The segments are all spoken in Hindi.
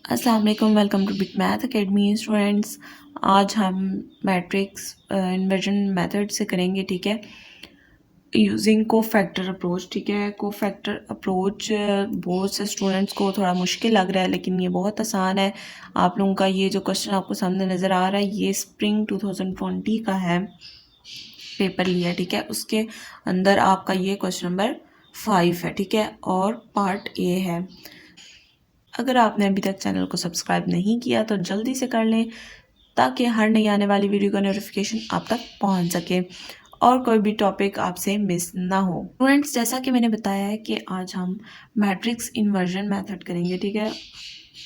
अस्सलाम वालेकुम, welcome to big math academy students. आज हम मैट्रिक्स इन्वर्जन मेथड से करेंगे, ठीक है, यूजिंग को फैक्टर अप्रोच। ठीक है, को फैक्टर अप्रोच बहुत से स्टूडेंट्स को थोड़ा मुश्किल लग रहा है, लेकिन ये बहुत आसान है। आप लोगों का ये जो क्वेश्चन आपको सामने नज़र आ रहा है, ये स्प्रिंग 2020 का है, पेपर लिया है, ठीक है। उसके अंदर आपका ये क्वेश्चन नंबर 5 है, ठीक है, और पार्ट ए है। अगर आपने अभी तक चैनल को सब्सक्राइब नहीं किया तो जल्दी से कर लें, ताकि हर नई आने वाली वीडियो का नोटिफिकेशन आप तक पहुंच सके और कोई भी टॉपिक आपसे मिस ना हो। स्टूडेंट्स, जैसा कि मैंने बताया है कि आज हम मैट्रिक्स इन्वर्जन मेथड करेंगे, ठीक है।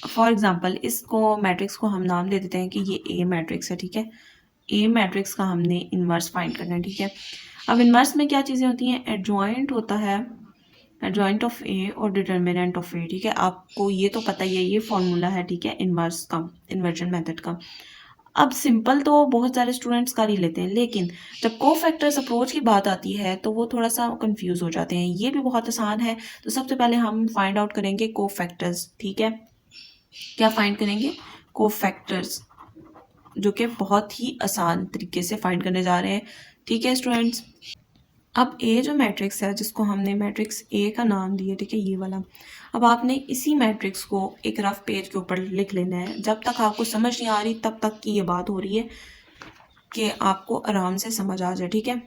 फॉर एग्जांपल, इसको मैट्रिक्स को हम नाम दे देते हैं कि ये ए मैट्रिक्स है, ठीक है। ए मैट्रिक्स का हमने इन्वर्स फाइंड करना है, ठीक है। अब इन्वर्स में क्या चीज़ें होती हैं? एडजॉइंट होता है, एडजॉइंट ऑफ ए और डिटर्मिनेंट ऑफ ए, ठीक है। आपको ये तो पता ही है, ये फॉर्मूला है, ठीक है, इन्वर्स का, इन्वर्जन मेथड का। अब सिंपल तो बहुत सारे स्टूडेंट्स कर ही लेते हैं, लेकिन जब को फैक्टर्स अप्रोच की बात आती है तो वो थोड़ा सा कंफ्यूज हो जाते हैं। ये भी बहुत आसान है। तो सबसे पहले हम फाइंड आउट करेंगे को फैक्टर्स, ठीक है। क्या फाइंड करेंगे? को फैक्टर्स, जो कि बहुत ही आसान तरीके से फाइंड करने जा रहे हैं, ठीक है स्टूडेंट्स। अब ए जो मैट्रिक्स है, जिसको हमने मैट्रिक्स ए का नाम दिया, ठीक है, ये वाला। अब आपने इसी मैट्रिक्स को एक रफ पेज के ऊपर लिख लेना है। जब तक आपको समझ नहीं आ रही तब तक की ये बात हो रही है कि आपको आराम से समझ आ जाए, ठीक है।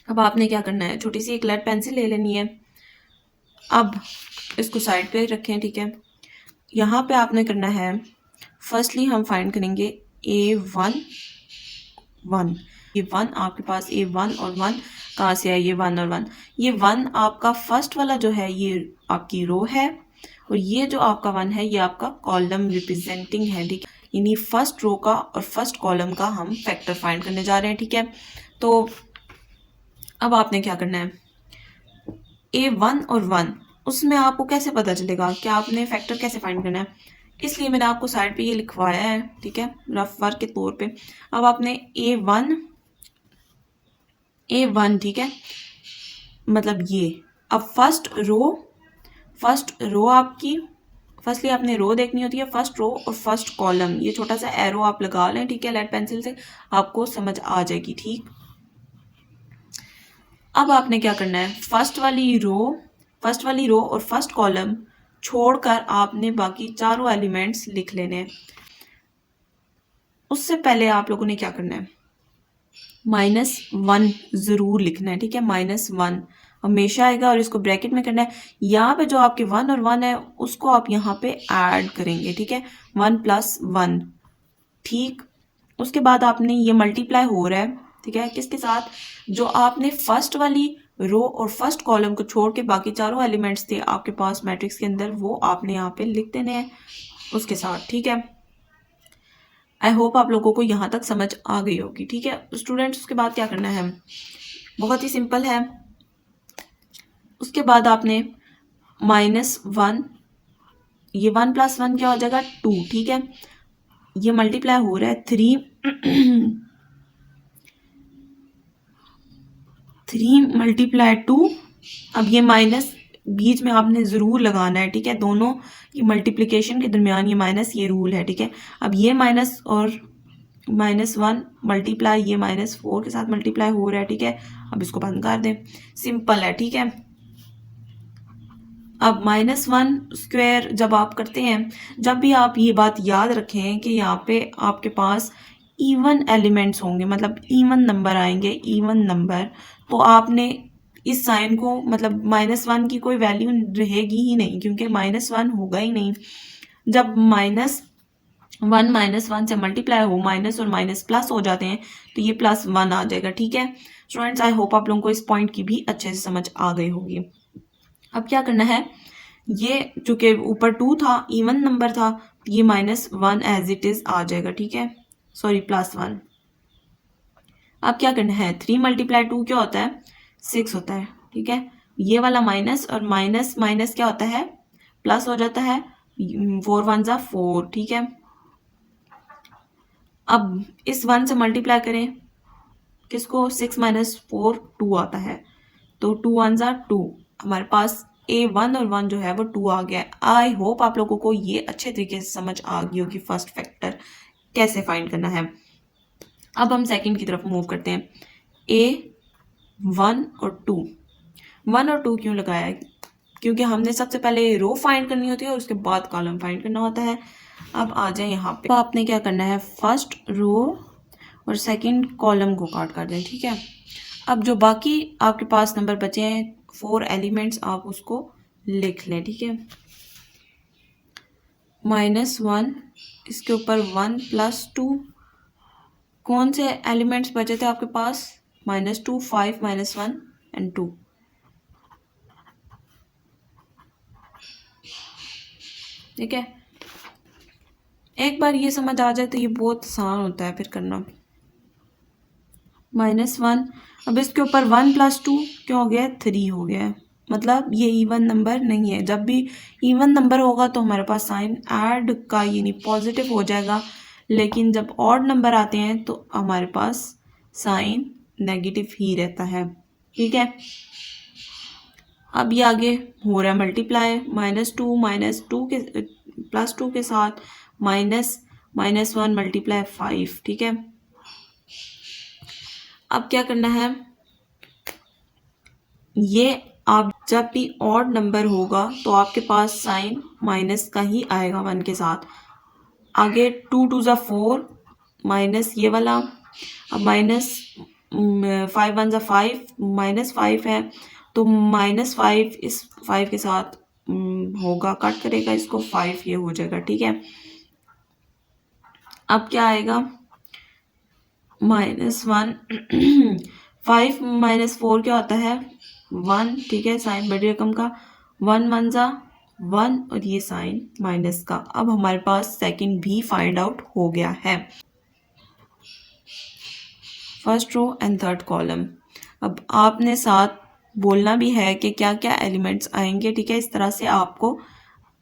अब आपने क्या करना है, छोटी सी एक लेड पेंसिल ले लेनी है। अब इसको साइड पे रखें, ठीक है। यहाँ पे आपने करना है, फर्स्टली हम फाइंड करेंगे A1 1। ये 1 आपके पास, A1 और 1 कहाँ से है? ये 1 और 1, ये 1 आपका फर्स्ट वाला जो है ये आपकी रो है, और ये जो आपका 1 है ये आपका कॉलम रिप्रेजेंटिंग है, ठीक है। यानी फर्स्ट रो का और फर्स्ट कॉलम का हम फैक्टर फाइंड करने जा रहे हैं, ठीक है। तो अब आपने क्या करना है, A1 और 1, उसमें आपको कैसे पता चलेगा कि आपने फैक्टर कैसे फाइंड करना है? इसलिए मैंने आपको साइड पे ये लिखवाया है, ठीक है, रफ वर्क के तौर पे। अब आपने A1 ठीक है, मतलब ये। अब फर्स्ट रो आपकी, फर्स्टली आपने रो देखनी होती है, फर्स्ट रो और फर्स्ट कॉलम। ये छोटा सा एरो आप लगा लें, ठीक है, लेड पेंसिल से, आपको समझ आ जाएगी, ठीक। अब आपने क्या करना है, फर्स्ट वाली रो और फर्स्ट कॉलम छोड़कर आपने बाकी चारों एलिमेंट्स लिख लेने हैं। उससे पहले आप लोगों ने क्या करना है, -1 जरूर लिखना है, ठीक है। -1 हमेशा आएगा और इसको ब्रैकेट में करना है। यहाँ पे जो आपके 1 और 1 है उसको आप यहाँ पे ऐड करेंगे, ठीक है, 1 + 1, ठीक। उसके बाद आपने ये मल्टीप्लाई हो रहा है, ठीक है, किसके साथ? जो आपने फर्स्ट वाली रो और फर्स्ट कॉलम को छोड़ के बाकी चारों एलिमेंट्स थे आपके पास मैट्रिक्स के अंदर, वो आपने यहाँ पे लिख देने हैं उसके साथ, ठीक है। आई होप आप लोगों को यहाँ तक समझ आ गई होगी, ठीक है स्टूडेंट्स। उसके बाद क्या करना है, बहुत ही सिंपल है। उसके बाद आपने -1, ये 1 + 1 क्या हो जाएगा? 2, ठीक है। ये मल्टीप्लाई हो रहा है 3 × 2। अब ये माइनस बीच में आपने ज़रूर लगाना है, ठीक है, दोनों की मल्टीप्लिकेशन के दरमियान ये माइनस, ये रूल है, ठीक है। अब ये माइनस और -1 मल्टीप्लाई, ये -4 के साथ मल्टीप्लाई हो रहा है, ठीक है। अब इसको बंद कर दें, सिंपल है, ठीक है। अब -1² जब आप करते हैं, जब भी आप ये बात याद रखें कि यहाँ पे आपके पास इवन एलिमेंट्स होंगे, मतलब इवन नंबर आएंगे, इवन नंबर, तो आपने इस साइन को, मतलब -1 की कोई वैल्यू रहेगी ही नहीं, क्योंकि -1 होगा ही नहीं। जब -1 -1 से मल्टीप्लाई हो, माइनस और माइनस प्लस हो जाते हैं, तो ये +1 आ जाएगा, ठीक है स्टूडेंट्स। आई होप आप लोगों को इस पॉइंट की भी अच्छे से समझ आ गई होगी। अब क्या करना है, ये चूंकि ऊपर 2 था, इवन नंबर था, ये -1 एज इट इज आ जाएगा, ठीक है, सॉरी +1। अब क्या करना है, 3 × 2 क्या होता है? 6 होता है, ठीक है। ये वाला माइनस और माइनस माइनस क्या होता है? प्लस हो जाता है, 4 × 1 = 4, ठीक है। अब इस 1 से मल्टीप्लाई करें, किसको? 6 - 4 2 आता है, तो 2 × 1 = 2, हमारे पास A1 और 1 जो है वो 2 आ गया है। आई होप आप लोगों को ये अच्छे तरीके से समझ आ गई होगी फर्स्ट फैक्टर कैसे फाइंड करना है। अब हम सेकंड की तरफ मूव करते हैं। A1 और 2, 1 और 2 क्यों लगाया है? क्योंकि हमने सबसे पहले रो फाइंड करनी होती है और उसके बाद कॉलम फाइंड करना होता है। अब आ जाए यहाँ पे, तो आपने क्या करना है, फर्स्ट रो और सेकंड कॉलम को काट कर दें, ठीक है। अब जो बाकी आपके पास नंबर बचे हैं 4 एलिमेंट्स, आप उसको लिख लें, ठीक है। -1, इसके ऊपर 1 + 2, कौन से एलिमेंट्स बचे थे आपके पास, -2, 5, -1 एंड 2। ठीक है, एक बार ये समझ आ जाए तो ये बहुत आसान होता है फिर करना। -1, अब इसके ऊपर 1 + 2 क्या हो गया है, 3 हो गया है। मतलब ये इवन नंबर नहीं है। जब भी इवन नंबर होगा तो हमारे पास साइन ऐड का यानी पॉजिटिव हो जाएगा, लेकिन जब ऑड नंबर आते हैं तो हमारे पास साइन नेगेटिव ही रहता है, ठीक है। अब ये आगे हो रहा है मल्टीप्लाई, -2 -2 के +2 के साथ -1 × 5, ठीक है। अब क्या करना है, ये आप जब भी ऑड नंबर होगा तो आपके पास साइन माइनस का ही आएगा 1 के साथ। आगे 2 × 2 = 4 माइनस ये वाला, अब -5 × 1 = 5, -5 है तो -5 इस 5 के साथ होगा, कट करेगा इसको, 5 ये हो जाएगा, ठीक है। अब क्या आएगा, -1 5 - 4 क्या होता है, 1, ठीक है। साइन बड़ी रकम का, 1 × 1 = 1 और ये साइन माइनस का। अब हमारे पास सेकंड भी फाइंड आउट हो गया है, first row and third column. अब आपने साथ बोलना भी है कि क्या क्या एलिमेंट्स आएंगे, ठीक है। इस तरह से आपको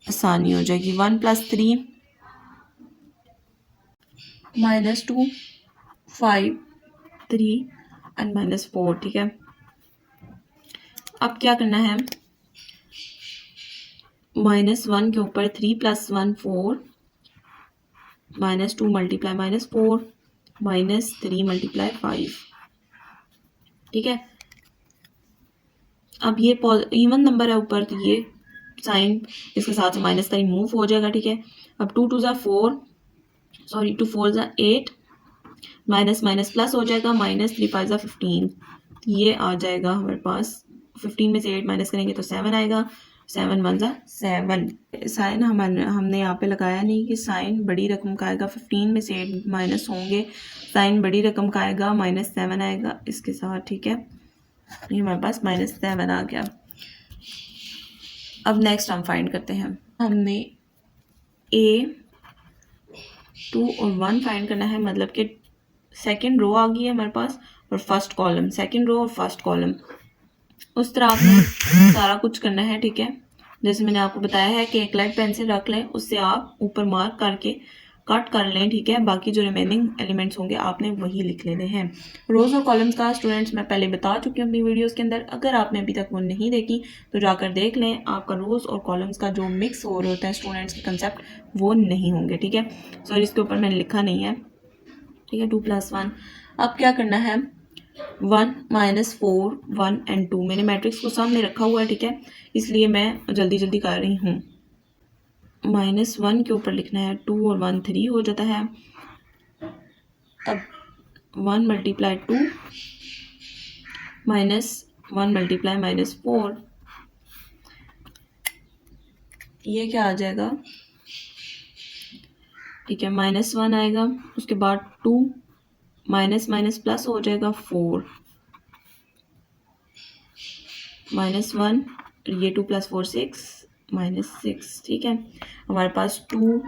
आसानी हो जाएगी। 1 + 3 -2 5 3 एंड -4, ठीक है। अब क्या करना है, -1 के ऊपर 3 + 1 4, -2 × -4 -3 × 5, ठीक है। अब ये इवन नंबर है ऊपर तो ये साइन इसके साथ माइनस का मूव हो जाएगा, ठीक है। अब 2 × 2 = 4, सॉरी 2 × 4 = 8, माइनस माइनस प्लस हो जाएगा, -3 × 5 = 15, ये आ जाएगा हमारे पास। 15 में से 8 माइनस करेंगे तो 7 आएगा, 7 × 1 = 7। साइन हमने यहाँ पे लगाया नहीं कि साइन बड़ी रकम का आएगा, 15 में से 8 माइनस होंगे, साइन बड़ी रकम का आएगा, -7 आएगा इसके साथ, ठीक है। ये हमारे पास -7 आ गया। अब नेक्स्ट हम फाइंड करते हैं, हमने A2 और 1 फाइंड करना है, मतलब कि सेकंड रो आ गई है हमारे पास और फर्स्ट कॉलम, सेकंड रो और फर्स्ट कॉलम, उस तरह आपने सारा कुछ करना है, ठीक है। जैसे मैंने आपको बताया है कि एक लाइट पेंसिल रख लें, उससे आप ऊपर मार्क करके कट कर लें, ठीक है। बाकी जो रिमेनिंग एलिमेंट्स होंगे आपने वही लिख लेने हैं। रोज और कॉलम्स का स्टूडेंट्स मैं पहले बता चुकी हूँ अपनी वीडियोस के अंदर, अगर आपने अभी तक वो नहीं देखी तो जाकर देख लें। आपका रोज और कॉलम्स का जो मिक्स हो रहा होता है स्टूडेंट्स के कंसेप्ट वो नहीं होंगे, ठीक है। सॉरी इसके ऊपर मैंने लिखा नहीं है, ठीक है। 2 + 1, अब क्या करना है, 1 -4 1 एंड 2, मैंने मैट्रिक्स को सामने रखा हुआ है, ठीक है, इसलिए मैं जल्दी जल्दी कर रही हूँ। -1 के ऊपर लिखना है 2 और 1 3 हो जाता है। अब 1 × 2 -1 × -4, ये क्या आ जाएगा, ठीक है, -1 आएगा, उसके बाद 2 माइनस माइनस प्लस हो जाएगा 4 -1, ये 2 + 4 6 -6, ठीक है। हमारे पास 2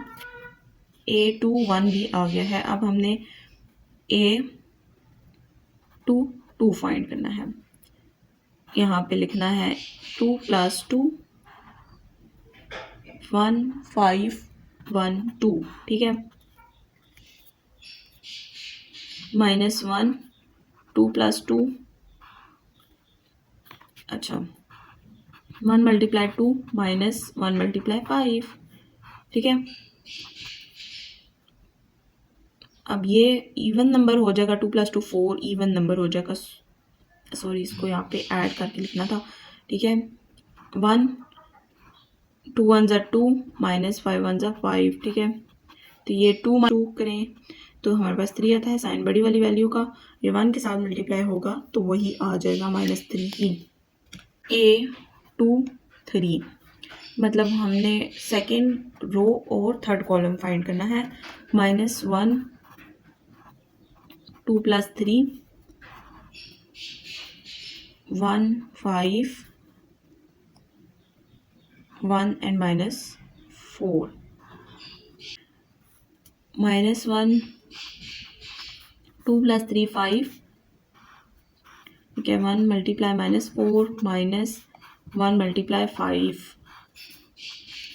A2 1 भी आ गया है। अब हमने A2 2 फाइंड करना है, यहाँ पे लिखना है 2 + 2 1 5 1 2, ठीक है। -1 2 + 2, अच्छा 1 मल्टीप्लाई 2 माइनस 1 मल्टीप्लाई 5, ठीक है। अब ये इवन नंबर हो जाएगा, 2 + 2 4 इवन नंबर हो जाएगा। सॉरी, इसको यहाँ पे ऐड करके लिखना था, ठीक है। 1 2 1 ज़ा 2 माइनस 5 1 ज़ा 5, ठीक है। तो ये 2 करें तो हमारे पास 3 आता है, साइन बड़ी वाली वैल्यू का, ये 1 के साथ मल्टीप्लाई होगा तो वही आ जाएगा -3 ही। A 2 3 मतलब हमने सेकेंड रो और थर्ड कॉलम फाइंड करना है। -1 2 + 3 1 5 1 and -4, -1 2 + 3 5, ठीक है। 1 मल्टीप्लाई -4 माइनस 1 मल्टीप्लाई 5,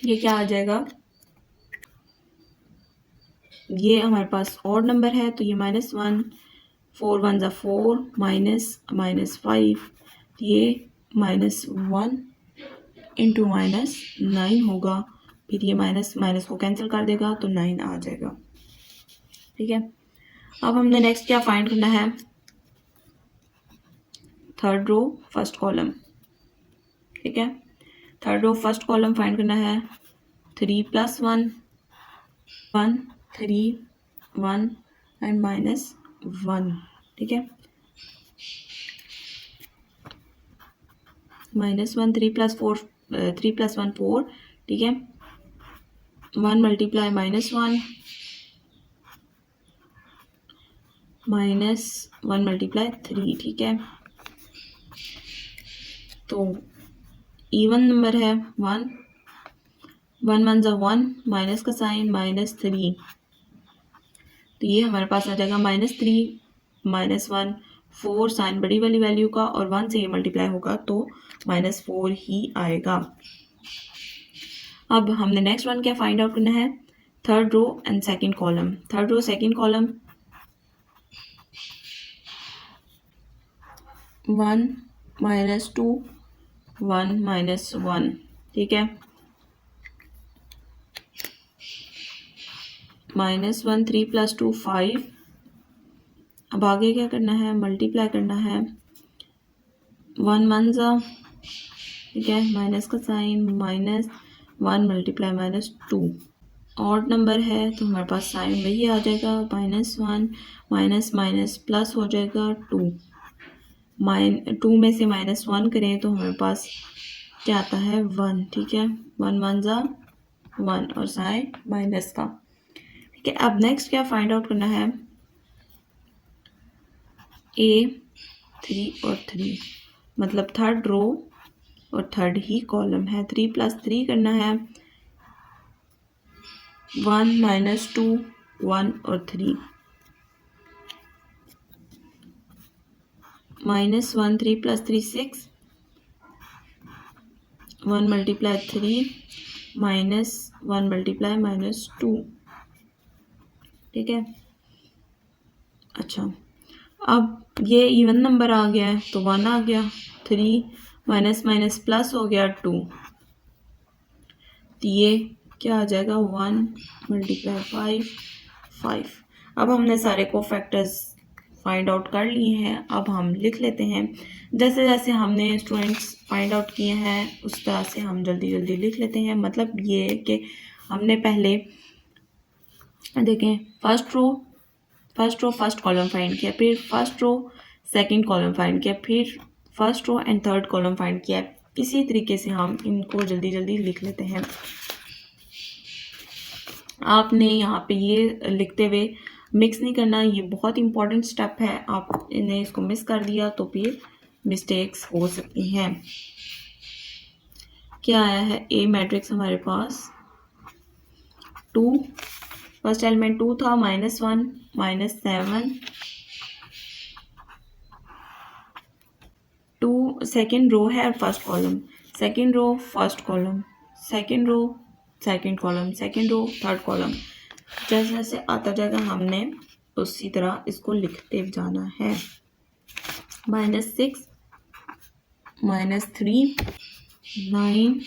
ये क्या आ जाएगा, ये हमारे पास ऑड नंबर है तो ये -1 4 1 ज़ा 4 माइनस -5, ये -1 इंटू -9 होगा, फिर ये माइनस माइनस को कैंसिल कर देगा तो 9 आ जाएगा, ठीक है। अब हमने नेक्स्ट क्या फाइंड करना है, थर्ड रो फर्स्ट कॉलम, ठीक है। Third row first column find करना है। 3 + 1 1 3 1 एंड -1, ठीक है। -1 3 + 4 3 + 1 4, ठीक है। 1 मल्टीप्लाई -1 -1 मल्टीप्लाई 3, ठीक है। तो इवन नंबर है 1 1 1 ज़ा 1 माइनस का साइन -3, तो ये हमारे पास आ जाएगा -3 -1 4 साइन बड़ी वाली वैल्यू का, और 1 से ये मल्टीप्लाई होगा तो -4 ही आएगा। अब हमने नेक्स्ट वन क्या फाइंड आउट करना है, third row and second column. Third row second column 1 -2 1 -1, ठीक है। -1 3 + 2 5, अब आगे क्या करना है, मल्टीप्लाई करना है। 1 1 ज़ा, ठीक है, माइनस का साइन -1 मल्टीप्लाई -2, ऑड नंबर है तो हमारे पास साइन वही आ जाएगा, -1 माइनस माइनस प्लस हो जाएगा 2 में से -1 करें तो हमारे पास क्या आता है 1, ठीक है। 1 1 ज़ा 1 और साइन माइनस का, ठीक है। अब नेक्स्ट क्या फाइंड आउट करना है, A 3 और 3 मतलब थर्ड रो और थर्ड ही कॉलम है। 3 + 3 करना है, 1 -2 1 और 3 -1 3 + 3 6 1 मल्टीप्लाई 3 -1 मल्टीप्लाई -2, ठीक है। अच्छा, अब ये इवन नंबर आ गया है तो 1 आ गया, 3 माइनस माइनस प्लस हो गया 2, तो ये क्या आ जाएगा 1 मल्टीप्लाई 5। अब हमने सारे को फैक्टर्स फाइंड आउट कर लिए हैं, अब हम लिख लेते हैं। जैसे जैसे हमने स्टूडेंट्स फाइंड आउट किए हैं उस तरह से हम जल्दी जल्दी लिख लेते हैं। मतलब ये कि हमने पहले देखें first row first column find किया, फिर first row second column find किया, फिर first row and third column find किया। इसी तरीके से हम इनको जल्दी जल्दी लिख लेते हैं। आपने यहाँ पे ये लिखते हुए मिक्स नहीं करना, ये बहुत इंपॉर्टेंट स्टेप है। आपने इसको मिस कर दिया तो फिर मिस्टेक्स हो सकती हैं। क्या आया है, ए मैट्रिक्स हमारे पास 2, फर्स्ट एलिमेंट 2 था, -1 -7 2 सेकेंड रो है और first column, second row first column, second row second column, second row third column. जैसे जैसे आता जाएगा हमने उसी तरह इसको लिखते जाना है। -6 -3 9,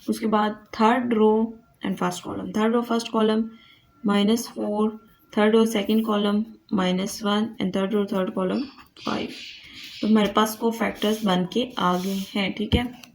उसके बाद third row and first column, third row first column -4, third row second column -1 and third row third column 5। तो हमारे पास को फैक्टर्स बन के आ गए हैं, ठीक है।